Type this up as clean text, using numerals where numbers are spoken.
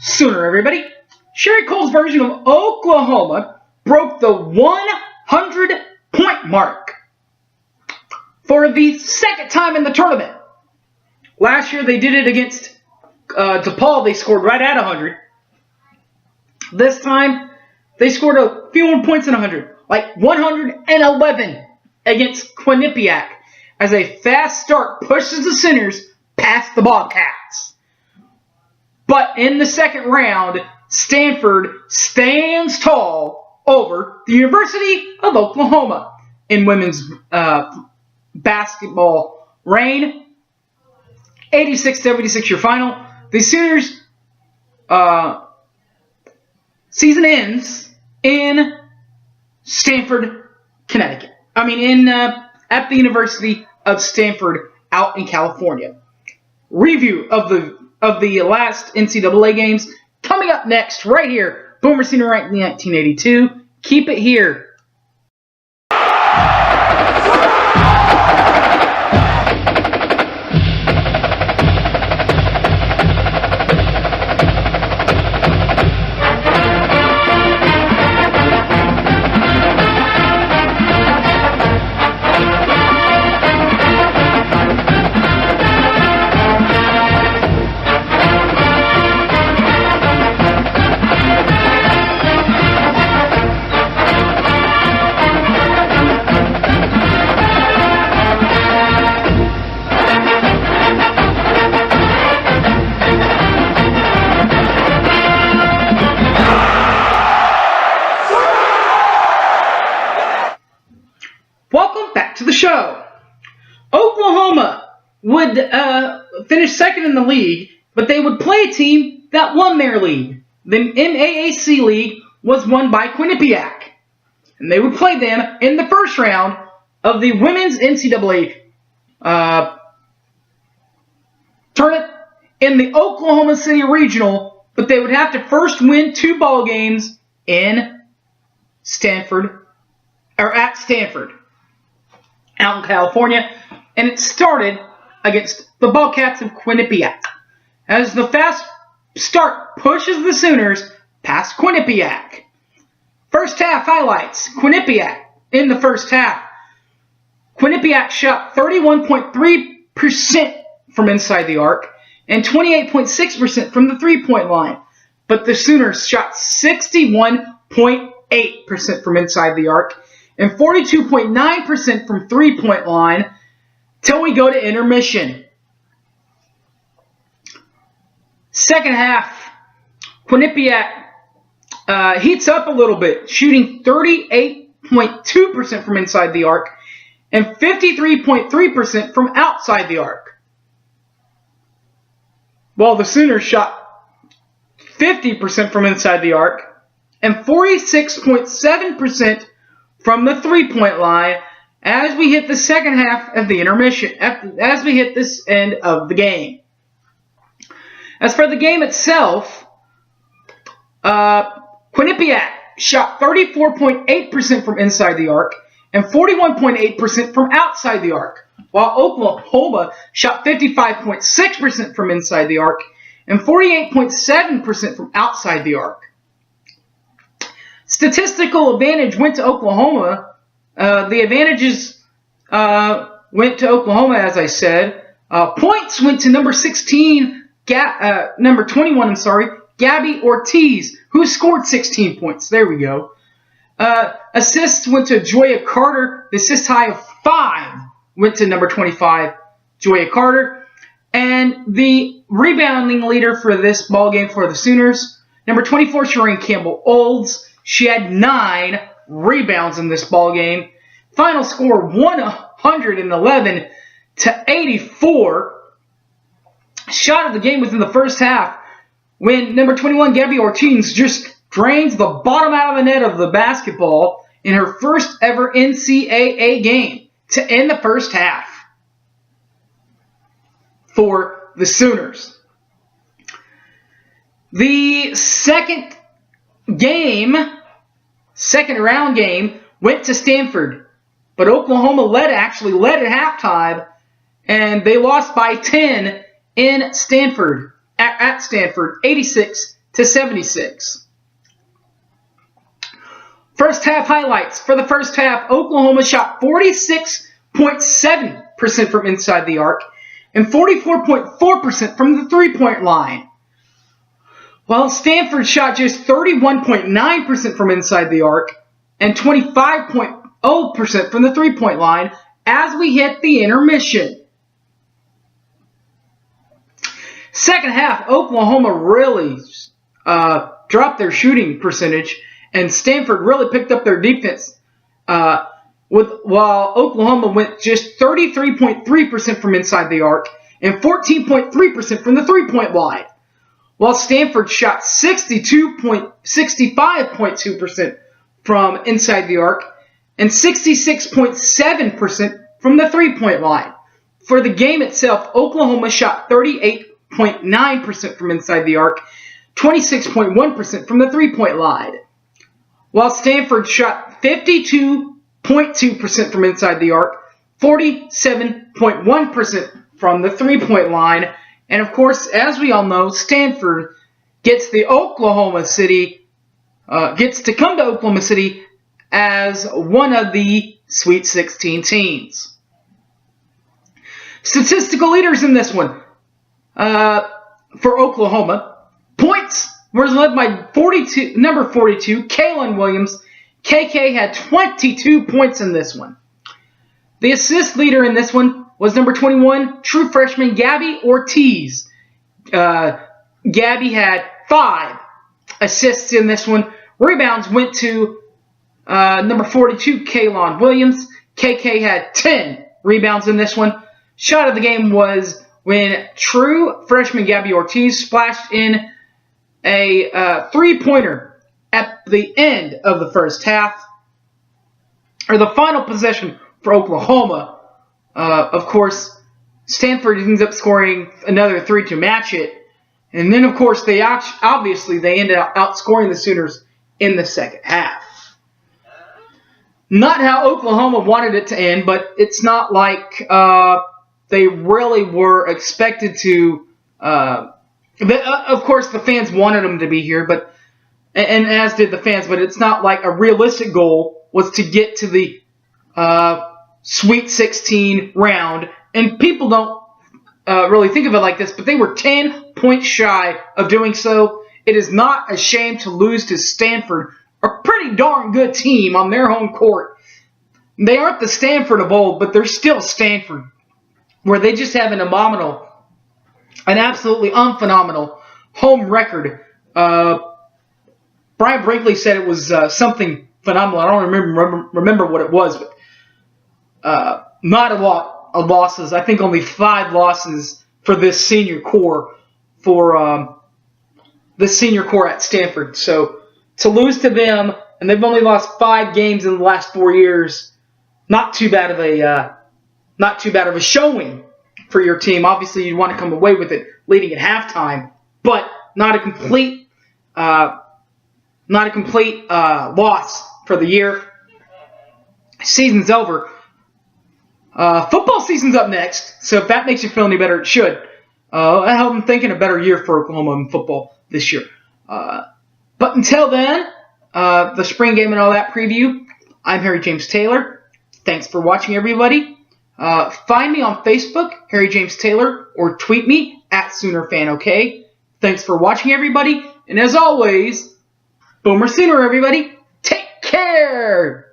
Sooner, everybody. Sherry Cole's version of Oklahoma broke the 100-point mark for the second time in the tournament. Last year they did it against DePaul. They scored right at 100. This time they scored a few more points than 100, like 111 against Quinnipiac, as a fast start pushes the Sooners past the Bobcats. But in the second round, Stanford stands tall over the University of Oklahoma in women's basketball reign. 86-76 your final. The Sooners season ends in Stanford, Connecticut. At the University of Stanford out in California. Review of the last NCAA games coming up next right here. Boomer Sooner ranked in 1982. Keep it here. Welcome back to the show. Oklahoma would finish second in the league, but they would play a team that won their league. The NAAC league was won by Quinnipiac, and they would play them in the first round of the women's NCAA tournament in the Oklahoma City Regional, but they would have to first win 2 ball games in Stanford, or at Stanford, out in California, and it started against the Bobcats of Quinnipiac, as the fast start pushes the Sooners past Quinnipiac. First half highlights. Quinnipiac in the first half. Quinnipiac shot 31.3% from inside the arc and 28.6% from the three-point line, but the Sooners shot 61.8% from inside the arc and 42.9% from three-point line till we go to intermission. Second half, Quinnipiac heats up a little bit, shooting 38.2% from inside the arc and 53.3% from outside the arc, while the Sooners shot 50% from inside the arc and 46.7% from the three-point line as we hit the second half of the intermission, as we hit this end of the game. As for the game itself, Quinnipiac shot 34.8% from inside the arc and 41.8% from outside the arc, while Oklahoma shot 55.6% from inside the arc and 48.7% from outside the arc. Statistical advantage went to Oklahoma. The advantages went to Oklahoma, as I said. Points went to number 21, Gabby Ortiz, who scored 16 points. There we go. Assists went to Joya Carter. The assist high of 5 went to number 25, Joya Carter. And the rebounding leader for this ball game for the Sooners, number 24, Shireen Campbell-Olds. She had 9 rebounds in this ball game. Final score 111-84. Shot of the game was in the first half when number 21, Gabby Ortiz, just drains the bottom out of the net of the basketball in her first ever NCAA game to end the first half for the Sooners. The second round game went to Stanford, but Oklahoma actually led at halftime, and they lost by 10 in Stanford, at Stanford, 86 76. First half highlights. For the first half, Oklahoma shot 46.7% from inside the arc and 44.4% from the three-point line, while Stanford shot just 31.9% from inside the arc and 25.0% from the three-point line as we hit the intermission. Second half, Oklahoma really dropped their shooting percentage, and Stanford really picked up their defense, while Oklahoma went just 33.3% from inside the arc and 14.3% from the three-point line, while Stanford shot 65.2% from inside the arc and 66.7% from the three-point line. For the game itself, Oklahoma shot 38.9% from inside the arc, 26.1% from the three-point line, while Stanford shot 52.2% from inside the arc, 47.1% from the three-point line. And of course, as we all know, Stanford gets to come to Oklahoma City as one of the Sweet 16 teams. Statistical leaders in this one. For Oklahoma, points was led by number 42, Kalen Williams. KK had 22 points in this one. The assist leader in this one was number 21, true freshman Gabby Ortiz. Gabby had 5 assists in this one. Rebounds went to number 42, Kalen Williams. KK had 10 rebounds in this one. Shot of the game was when true freshman Gabby Ortiz splashed in a three-pointer at the end of the first half, or the final possession for Oklahoma. Of course, Stanford ends up scoring another 3 to match it, and then of course they ended up outscoring the Sooners in the second half. Not how Oklahoma wanted it to end, but it's not like they really were expected to. Of course, the fans wanted them to be here, and as did the fans. But it's not like a realistic goal was to get to the Sweet 16 round. And people don't really think of it like this, but they were 10 points shy of doing so. It is not a shame to lose to Stanford, a pretty darn good team on their home court. They aren't the Stanford of old, but they're still Stanford, where they just have an absolutely unphenomenal home record. Brian Brinkley said it was something phenomenal. I don't remember what it was, but not a lot of losses. I think only 5 losses for this senior core at Stanford. So to lose to them, and they've only lost 5 games in the last 4 years, not too bad of a showing for your team. Obviously, you want to come away with it leading at halftime, but not a complete loss for the year. Season's over. Football season's up next, so if that makes you feel any better, it should. I'm thinking a better year for Oklahoma in football this year. But until then, the spring game and all that preview, I'm Harry James Taylor. Thanks for watching, everybody. Find me on Facebook, Harry James Taylor, or tweet me at SoonerFanOK. Thanks for watching, everybody. And as always, Boomer Sooner, everybody. Take care!